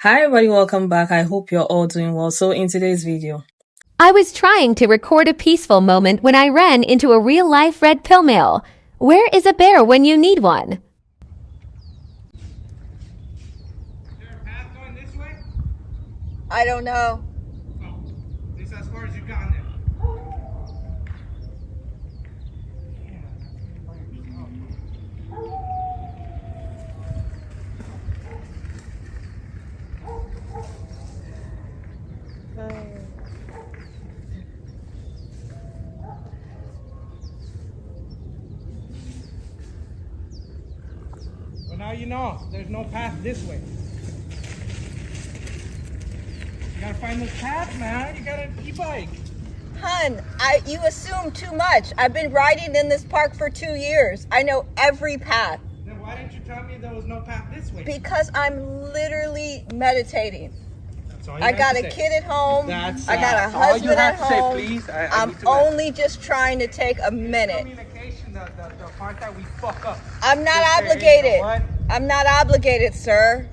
Hi everybody, welcome back. I hope you're all doing well. So in today's video, I was trying to record a peaceful moment when I ran into a real-life red pill mill. Where is a bear when you need one? Is there a path going this way? I don't know. Oh, this is as far as you've gone there. Well, now you know. There's no path this way. You gotta find this path, man. You got an e-bike. Hun, you assume too much. I've been riding in this park for 2 years. I know every path. Then why didn't you tell me there was no path this way? Because I'm literally meditating. That's all you I have got to a say. kid at home. That's I got a all you husband at have to say, home. please. I I'm need to only just trying to take a minute. Communication, the part that we fuck up. I'm not Just say, obligated. you know what? I'm not obligated, sir.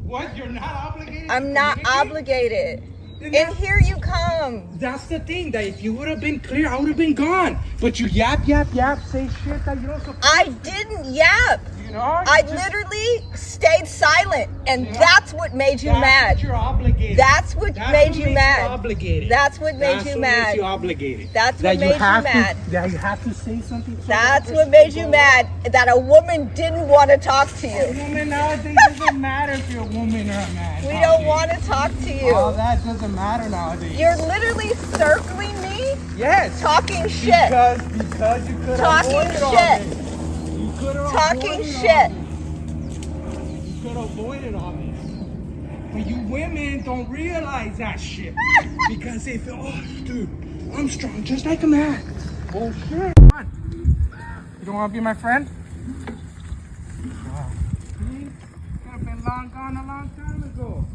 What? You're not obligated? I'm to not communicate? obligated. Then And that's- here you come. That's the thing, that if you would have been clear, I would have been gone. But you yap, say shit that you don't supposed I didn't yap. you know? I literally stayed silent, and Yeah. that's what made you That's mad. what you're obligated. That's what That's made what you makes mad. obligated. That's what made That's you what mad. Makes you obligated. That's That what made you have mad. To, that you have to say something. So That's that what person made can you go mad, that a woman didn't want to talk to A you. woman nowadays doesn't matter if you're a woman or a man. We talking. don't want to talk to All you. that doesn't matter nowadays. You're literally circling me, yes. talking shit. Because you could have Talking avoided all shit. this. You could have Talking avoided shit. all this. You could have avoided all this. But you women don't realize that shit. Because they feel, oh, dude, I'm strong just like a man. Bullshit. Come on. You don't want to be my friend? Wow. See? Could have been long gone a long time ago.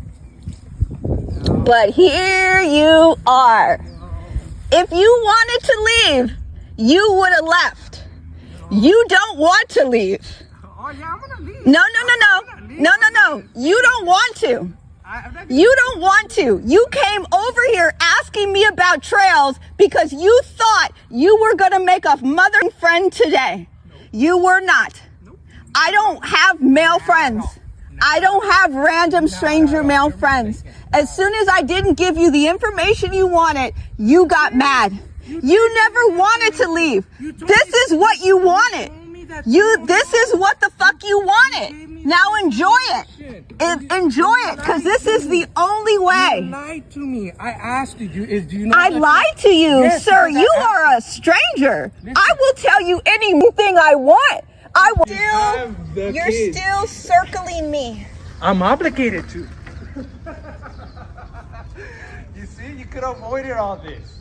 But here you are. If you wanted to leave, you would have left. You don't want to leave. Oh, yeah, I'm going to leave. No. You don't want to. You don't want to. You came over here asking me about trails because you thought you were going to make a mother friend today. You were not. I don't have male friends. I don't have random stranger male friends. As soon as I didn't give you the information you wanted, you got mad. You never wanted to leave. This is what you wanted. This is what the fuck you wanted. Now enjoy it. Enjoy it, because this is the only You way. lied to me. I asked you, do you know I that- lied to you, Yes, sir. because I You asked are a stranger. I will tell you anything I want. I will have the You're kids. still circling me. I'm obligated to. You see, you could have avoided all this.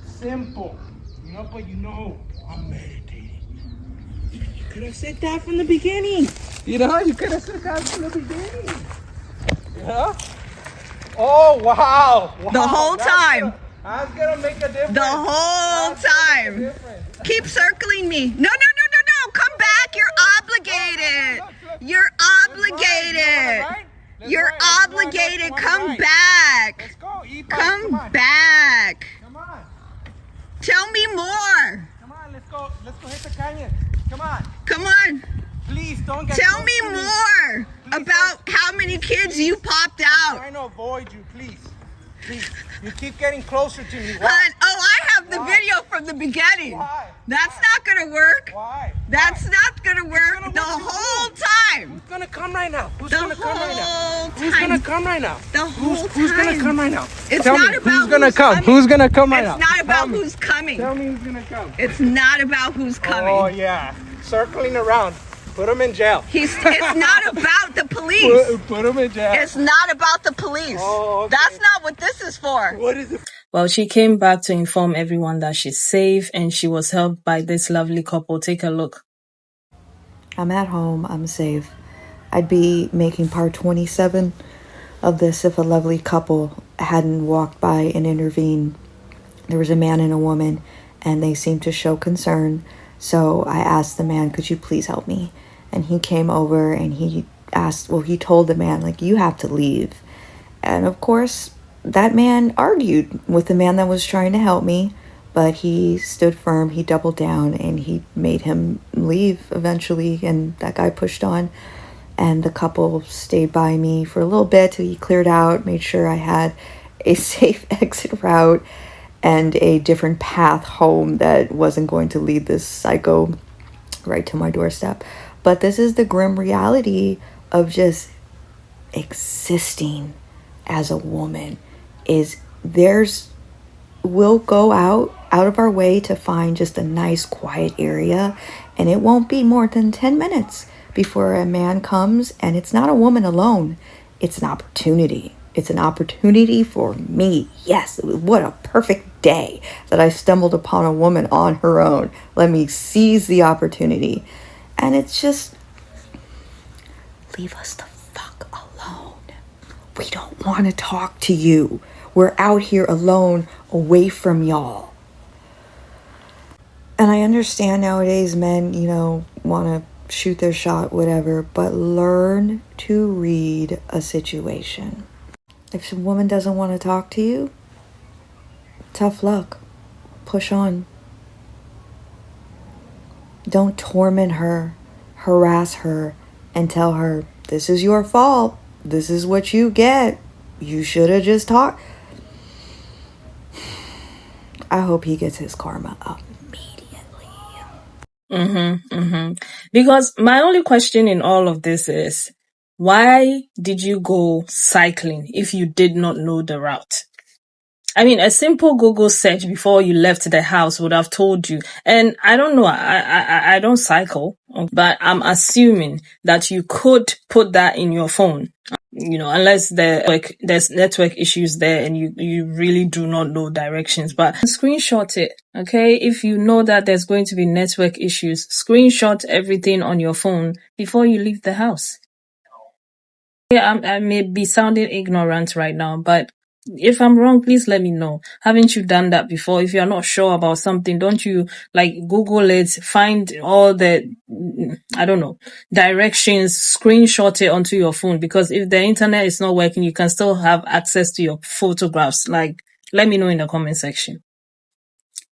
Simple. You know, but you know, I'm meditating. You could have said that from the beginning. You know, you could have said that from the beginning. You know? Oh, wow. The whole time. That's gonna make a difference. The whole That's gonna make a time. difference. Keep circling me. No. Come back. You're obligated. You're obligated. You're obligated. Come back. Let's go. E-bike. Come back. Come on. Tell me more. Come on, let's go. Let's go hit the canyon. Come on. Come on. Please don't get Tell close me to more about how many kids you popped I'm out. trying to avoid you, please. Please. You keep getting closer to me. Why? Hon, I have the Why? video from the beginning. Why? That's not gonna work. Why? That's not gonna work gonna the work to whole who? time. Who's gonna come right now? Who's The gonna come right now? whole Who's time. gonna come right now? The whole Who's gonna time. come right now? It's Tell not me, about who's gonna who's come? coming. Who's gonna come right It's now? not Tell about me. who's coming. Tell me who's gonna come. It's not about who's coming. Oh yeah, circling around. Put him in jail. It's not about the police. Put him in jail. It's not about the police. Oh, okay. That's not what this is for. What is it? well, she came back to inform everyone that she's safe and she was helped by this lovely couple. Take a look. I'm at home, I'm safe. I'd be making part 27 of this if a lovely couple hadn't walked by and intervened. There was a man and a woman, and they seemed to show concern. So I asked the man, could you please help me? And he came over and he he told the man, like, you have to leave. And of course, that man argued with the man that was trying to help me, but he stood firm, he doubled down, and he made him leave eventually, and that guy pushed on. And the couple stayed by me for a little bit till he cleared out, made sure I had a safe exit route and a different path home that wasn't going to lead this psycho right to my doorstep. But this is the grim reality of just existing as a woman. We'll go out of our way to find just a nice quiet area, and it won't be more than 10 minutes before a man comes, and it's not a woman alone. It's an opportunity. It's an opportunity for me. Yes, what a perfect day that I stumbled upon a woman on her own. Let me seize the opportunity. And it's just, leave us the fuck alone. We don't want to talk to you. We're out here alone, away from y'all. And I understand nowadays men, want to shoot their shot, whatever, but learn to read a situation. If a woman doesn't want to talk to you, tough luck. Push on. Don't torment her, harass her, and tell her, this is your fault. This is what you get. You should have just talked. I hope he gets his karma immediately. Because my only question in all of this is, why did you go cycling if you did not know the route? I mean, a simple Google search before you left the house would have told you. And I don't know, I don't cycle, but I'm assuming that you could put that in your phone, unless there's network issues there and you really do not know directions, but screenshot it, okay? If you know that there's going to be network issues, screenshot everything on your phone before you leave the house. Yeah, I may be sounding ignorant right now, but if I'm wrong, please let me know. Haven't you done that before? If you're not sure about something, don't you Google it, find all the, directions, screenshot it onto your phone? Because if the internet is not working, you can still have access to your photographs. Let me know in the comment section.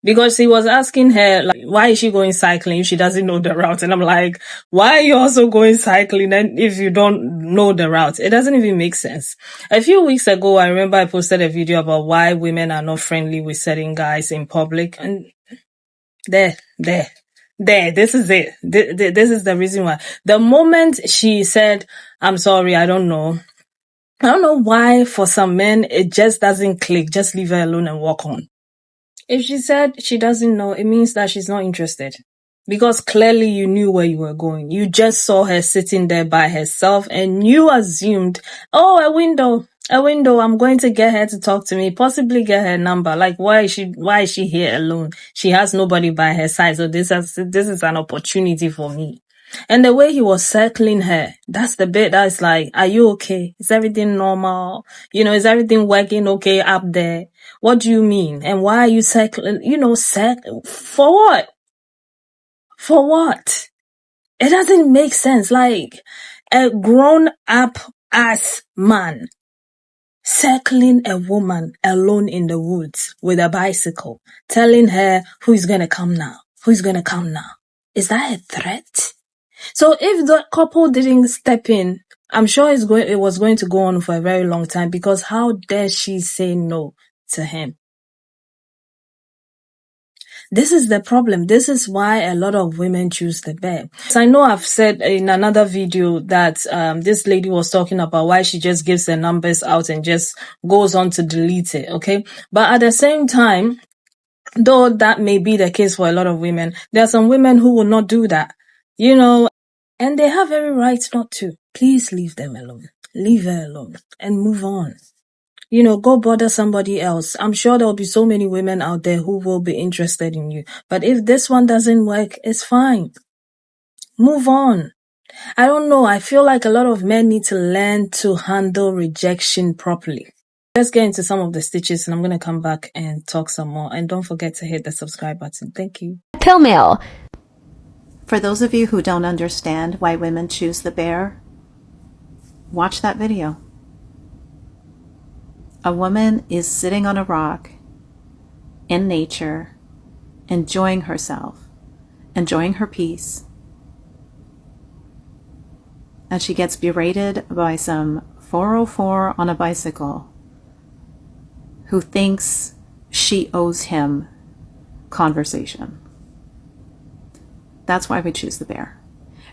Because he was asking her, why is she going cycling if she doesn't know the route? And I'm like, why are you also going cycling then if you don't know the route? It doesn't even make sense. A few weeks ago, I remember I posted a video about why women are not friendly with certain guys in public. And this is it. This is the reason why. The moment she said, I'm sorry, I don't know why for some men, it just doesn't click. Just leave her alone and walk on. If she said she doesn't know, it means that she's not interested. Because clearly you knew where you were going. You just saw her sitting there by herself and you assumed, oh, a window, I'm going to get her to talk to me, possibly get her number. Why is she here alone? She has nobody by her side. So this is an opportunity for me. And the way he was circling her, that's the bit that's like, are you okay? Is everything normal? Is everything working okay up there? What do you mean? And why are you circling? For what? For what? It doesn't make sense. Like a grown up ass man circling a woman alone in the woods with a bicycle, telling her who's gonna come now. Who's gonna come now? Is that a threat? So if the couple didn't step in, I'm sure it was going to go on for a very long time, because how dare she say no to him? This is the problem. This is why a lot of women choose the bear. So I know I've said in another video that this lady was talking about why she just gives her numbers out and just goes on to delete it, okay? But at the same time, though that may be the case for a lot of women, there are some women who will not do that, and they have every right not to. Please leave them alone. Leave her alone and move on. Go bother somebody else. I'm sure there'll be so many women out there who will be interested in you. But if this one doesn't work, it's fine. Move on. I don't know. I feel like a lot of men need to learn to handle rejection properly. Let's get into some of the stitches and I'm going to come back and talk some more. And don't forget to hit the subscribe button. Thank you. Pill Mill. For those of you who don't understand why women choose the bear, Watch that video. A woman is sitting on a rock in nature, enjoying herself, enjoying her peace, and she gets berated by some 404 on a bicycle who thinks she owes him conversation. That's why we choose the bear.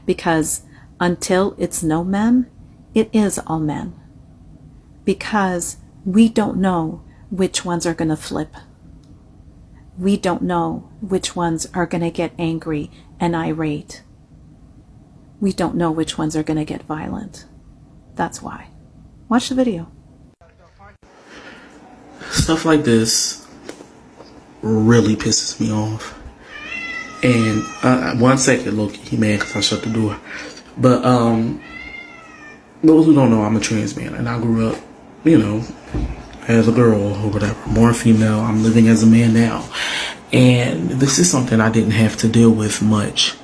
Because until it's no men, it is all men. Because we don't know which ones are going to flip. We don't know which ones are going to get angry and irate. We don't know which ones are going to get violent. That's why. Watch the video. Stuff like this really pisses me off. And 1 second, Loki, he mad because I shut the door. But those who don't know, I'm a trans man, and I grew up, you know, as a girl or whatever, born female. I'm living as a man now, and this is something I didn't have to deal with much,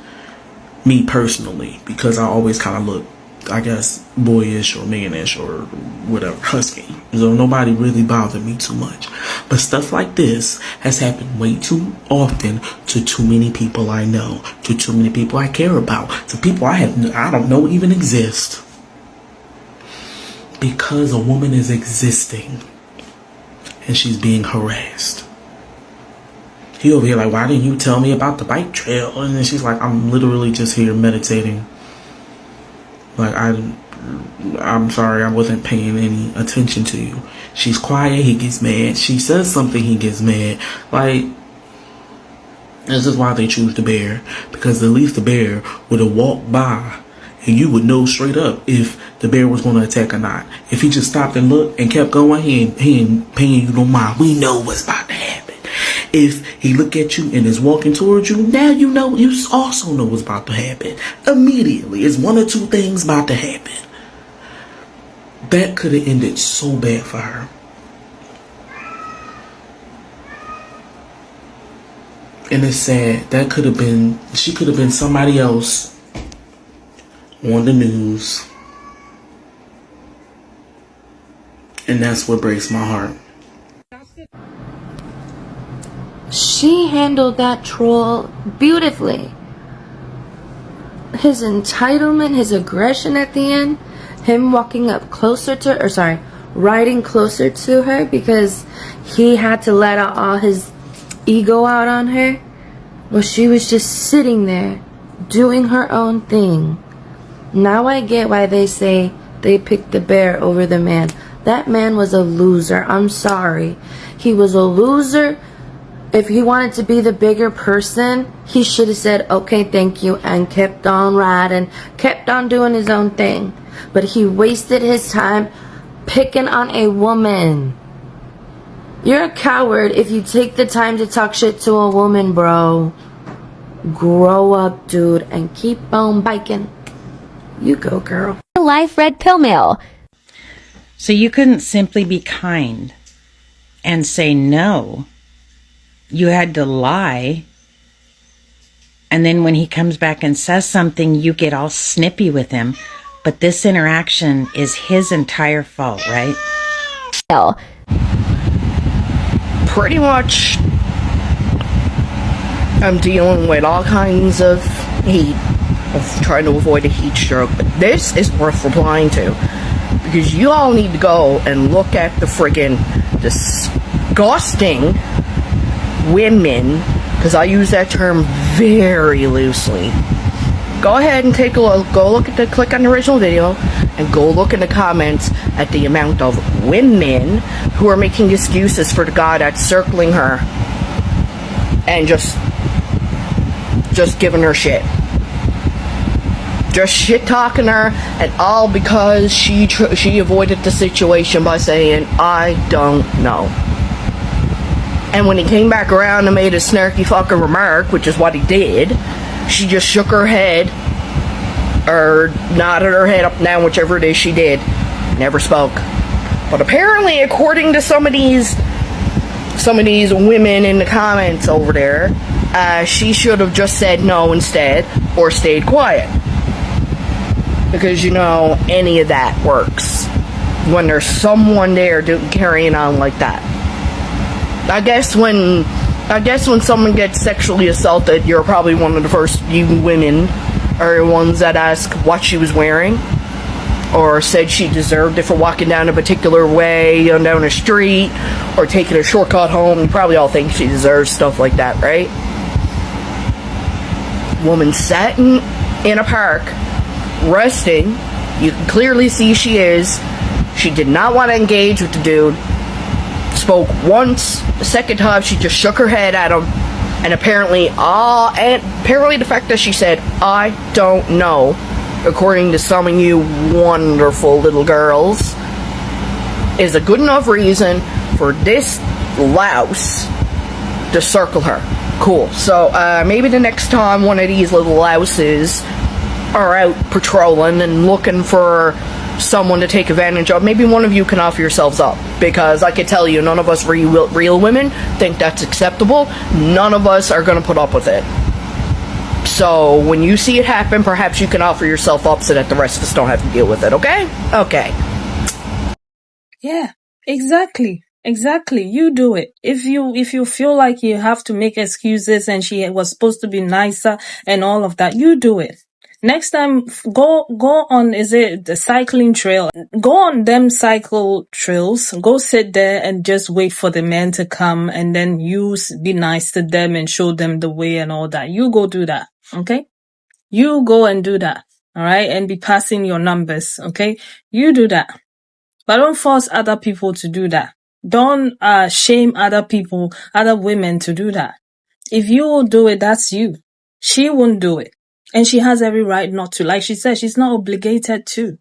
me personally, because I always kind of look, I guess, boyish or mannish or whatever, husky. So nobody really bothered me too much. But stuff like this has happened way too often to too many people I know, to too many people I care about, to people I don't know even exist. Because a woman is existing and she's being harassed. He over here like, why didn't you tell me about the bike trail? And then she's like, I'm literally just here meditating. Like, I'm sorry, I wasn't paying any attention to you. She's quiet, he gets mad. She says something, he gets mad. Like, this is why they choose the bear. Because at least the bear would have walked by and you would know straight up if the bear was going to attack or not. If he just stopped and looked and kept going, he ain't paying you no mind. We know what's about to happen. If he look at you and is walking towards you, now you know, you also know what's about to happen. Immediately, it's one or two things about to happen. That could have ended so bad for her. And it's sad. That could have been, she could have been somebody else on the news. And that's what breaks my heart. She handled that troll beautifully. His entitlement, his aggression at the end, him walking up closer to her, riding closer to her because he had to let out all his ego out on her. Well, she was just sitting there doing her own thing. Now I get why they say they picked the bear over the man. That man was a loser. I'm sorry. He was a loser. If he wanted to be the bigger person, he should have said, okay, thank you, and kept on riding, kept on doing his own thing. But he wasted his time picking on a woman. You're a coward if you take the time to talk shit to a woman, bro. Grow up, dude, and keep on biking. You go, girl. Life Red Pill Mail. So you couldn't simply be kind and say no. You had to lie. And then when he comes back and says something, you get all snippy with him. But this interaction is his entire fault, right? Pretty much, I'm dealing with all kinds of heat, of trying to avoid a heat stroke. But this is worth replying to. Because you all need to go and look at the friggin' disgusting women, because I use that term very loosely. Go ahead and take a look. Click on the original video and go look in the comments at the amount of women who are making excuses for the guy that's circling her and just giving her shit. Just shit talking her, and all because she avoided the situation by saying, I don't know. And when he came back around and made a snarky fucking remark, which is what he did, she just shook her head, or nodded her head up and down, whichever it is she did. Never spoke. But apparently, according to some of these women in the comments over there, she should have just said no instead, or stayed quiet. Because, any of that works when there's someone there carrying on like that. I guess when someone gets sexually assaulted, you're probably one of the first few women or ones that ask what she was wearing, or said she deserved it for walking down a particular way down a street, or taking a shortcut home. You probably all think she deserves stuff like that, right? Woman sat in a park, resting. You can clearly see she is. She did not want to engage with the dude. Spoke once. The second time, she just shook her head at him. And apparently the fact that she said, "I don't know," according to some of you wonderful little girls, is a good enough reason for this louse to circle her. Cool. So maybe the next time one of these little louses are out patrolling and looking for someone to take advantage of, maybe one of you can offer yourselves up, because I can tell you, none of us real women think that's acceptable. None of us are going to put up with it. So when you see it happen, perhaps you can offer yourself up so that the rest of us don't have to deal with it. Okay? Yeah, exactly. You do it. If you feel like you have to make excuses and she was supposed to be nicer and all of that, you do it. Next time, go on, is it the cycling trail? Go on them cycle trails. Go sit there and just wait for the men to come, and then you be nice to them and show them the way and all that. You go do that, okay? You go and do that, all right? And be passing your numbers, okay? You do that. But don't force other people to do that. Don't shame other people, other women to do that. If you will do it, that's you. She won't do it. And she has every right not to. Like she said, she's not obligated to.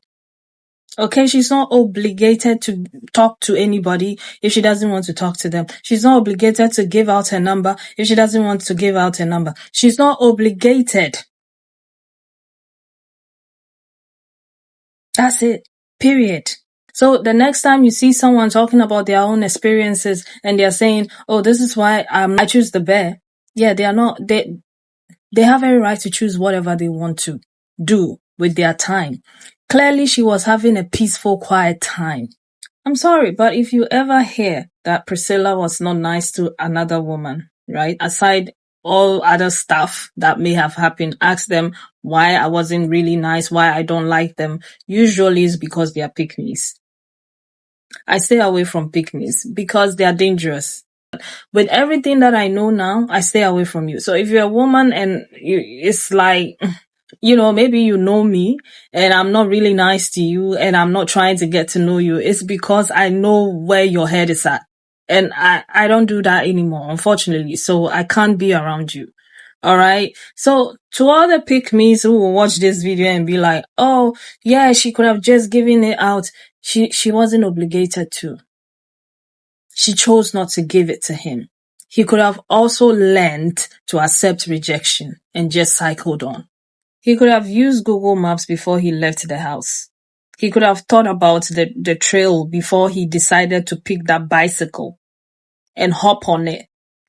Okay, she's not obligated to talk to anybody if she doesn't want to talk to them. She's not obligated to give out her number if she doesn't want to give out her number. She's not obligated. That's it. Period. So the next time you see someone talking about their own experiences and they're saying, "Oh, this is why I choose the bear." Yeah, they are not. They have every right to choose whatever they want to do with their time. Clearly, she was having a peaceful, quiet time. I'm sorry, but if you ever hear that Priscilla was not nice to another woman, right? Aside all other stuff that may have happened, ask them why I wasn't really nice, why I don't like them. Usually it's because they are pick-me's. I stay away from pick-me's because they are dangerous. With everything that I know now, I stay away from you. So if you're a woman and it's like, maybe you know me and I'm not really nice to you and I'm not trying to get to know you, it's because I know where your head is at. And I don't do that anymore, unfortunately. So I can't be around you. All right. So to all the pick-me's who will watch this video and be like, "Oh, yeah, she could have just given it out." She wasn't obligated to. She chose not to give it to him. He could have also learned to accept rejection and just cycled on. He could have used Google Maps before he left the house. He could have thought about the trail before he decided to pick that bicycle and hop on it.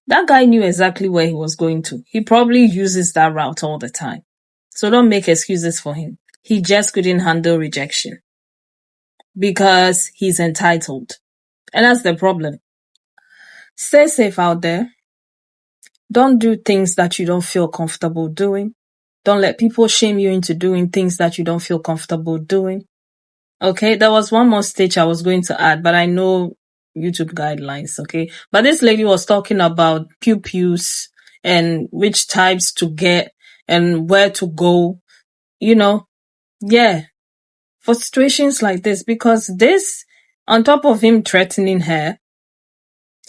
That guy knew exactly where he was going to. He probably uses that route all the time. So don't make excuses for him. He just couldn't handle rejection because he's entitled. And that's the problem. Stay safe out there. Don't do things that you don't feel comfortable doing. Don't let people shame you into doing things that you don't feel comfortable doing. Okay, there was one more stage I was going to add, but I know YouTube guidelines, okay? But this lady was talking about pew-pews and which types to get and where to go, yeah, for situations like this, because this, on top of him threatening her,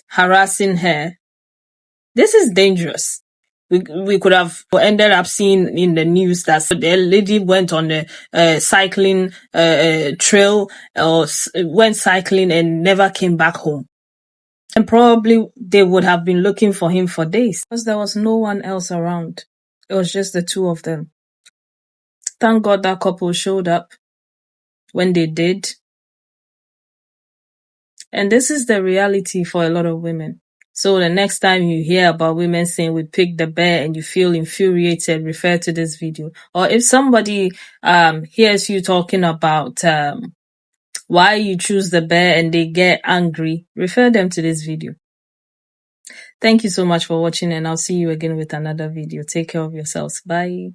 harassing her, this is dangerous. We could have ended up seeing in the news that the lady went on a cycling trail or went cycling and never came back home. And probably they would have been looking for him for days because there was no one else around. It was just the two of them. Thank God that couple showed up when they did. And this is the reality for a lot of women. So the next time you hear about women saying we picked the bear and you feel infuriated, refer to this video. Or if somebody hears you talking about why you choose the bear and they get angry, refer them to this video. Thank you so much for watching, and I'll see you again with another video. Take care of yourselves. Bye.